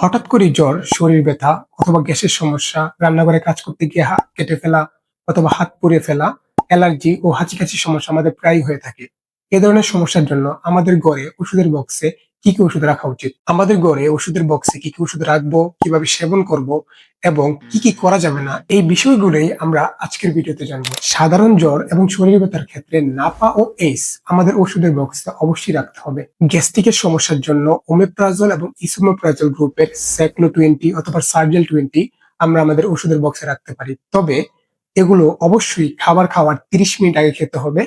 হঠাৎ করে জ্বর, শরীর ব্যথা অথবা গ্যাসের সমস্যা, রান্নাঘরে কাজ করতে গিয়ে হাত কেটে ফেলা অথবা হাত পুড়ে ফেলা, অ্যালার্জি ও হাঁচি-কাশির সমস্যা আমাদের প্রায়ই হয়ে থাকে। এ ধরনের সমস্যার জন্য আমাদের ঘরে ওষুধের বক্সে কি, কি ওষুধ রাখা উচিত? আমাদের ঘরে ওষুধের বক্সে কি, কি ওষুধ রাখবো, কিভাবে সেবন করব এবং কি, কি করা যাবে না, এই বিষয়গুলোই আমরা আজকের ভিডিওতে জানবো। সাধারণ জ্বর এবং শরীর ব্যথার ক্ষেত্রে নাপা ও এইস আমাদের ওষুধের বক্সে অবশ্যই রাখতে হবে। গ্যাস্ট্রিকের সমস্যার জন্য ওমেপ্রাজল এবং ইসোমেপ্রাজল গ্রুপের স্যাক্লো 20 অথবা সার্জেল 20 আমরা আমাদের ওষুধের বক্সে রাখতে পারি। তবে এগুলো অবশ্যই খাবার খাওয়ার 30 মিনিট আগে খেতে হবে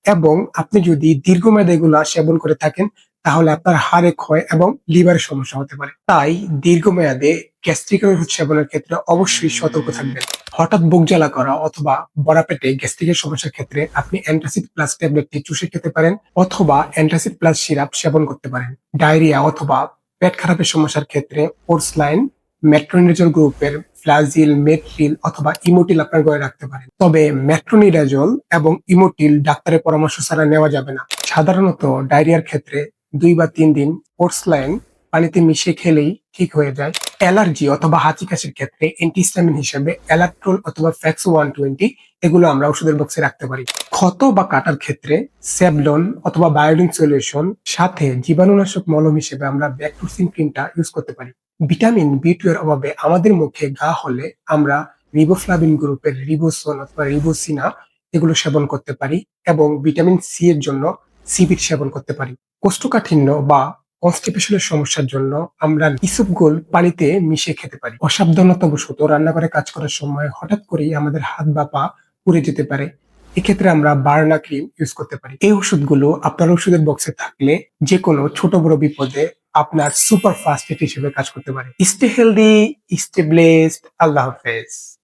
এবং আপনি যদি দীর্ঘমেয়াদে এগুলা সেবন করে থাকেন তাহলে আপনার হাড়ে ক্ষয় এবং লিভারের সমস্যা হতে পারে। তাই দীর্ঘমেয়াদে গ্যাস্ট্রিকের ওষুধ সেবনের ক্ষেত্রে অবশ্যই সতর্ক থাকবেন। হঠাৎ বুক জ্বালা করা অথবা ভরা পেটে গ্যাস্ট্রিকের সমস্যার ক্ষেত্রে আপনি অ্যান্টাসিড প্লাস ট্যাবলেটটি চুষে খেতে পারেন অথবা অ্যান্টাসিড প্লাস সিরাপ সেবন করতে পারেন। ডায়রিয়া অথবা পেট খারাপের সমস্যার ক্ষেত্রে ওরসলাইন, মেট্রোনিডাজল গ্রুপের ফ্লাজিল, মেট্রিল অথবা ইমোটিল আপনার ঘরে রাখতে পারেন। তবে মেট্রোনিডাজল এবং ইমোটিল ডাক্তারের পরামর্শ ছাড়া নেওয়া যাবে না। সাধারণত ডায়রিয়ার ক্ষেত্রে 2 বা 3 দিন ওরসলাইন পানিতে মিশিয়ে খেলেই ঠিক হয়ে যায়। অ্যালার্জি অথবা হাঁচি কাশির ক্ষেত্রে অ্যান্টিহিস্টামিন হিসেবে অ্যালাট্রোল অথবা ফ্যাক্সো 120 এগুলো আমরা ওষুধের বক্সে রাখতে পারি। ক্ষত বা কাটার ক্ষেত্রে সেভলন অথবা বায়োডিন সলিউশন সাথে জীবাণুনাশক মলম হিসেবে আমরা ব্যাকটুসিন ক্রিমটা ইউজ করতে পারি। ভিটামিন B2 এর অভাবে আমাদের মুখে ঘা হলে আমরা রিবোফ্লাভিন গ্রুপের রিবোসোন অথবা রিবোসিনা এগুলো সেবন করতে পারি এবং ভিটামিন সি এর জন্য সিবিট সেবন করতে পারি। কোষ্ঠকাঠিন্য বা কনস্টিপেশনের সমস্যার জন্য আমরা ইসবগোল পানিতে মিশিয়ে খেতে পারি। অসাবধানতাবশত রান্নাঘরে কাজ করার সময় হঠাৎ করেই আমাদের হাত বা পা পুড়ে যেতে পারে। এক্ষেত্রে আমরা বার্না ক্রিম ইউজ করতে পারি। এই ওষুধগুলো আপনার ওষুধের বক্সে থাকলে যে কোনো ছোট বড় বিপদে আপনার সুপার ফাস্ট হিসেবে কাজ করতে পারে। Stay healthy, stay blessed. আল্লাহ হাফেজ।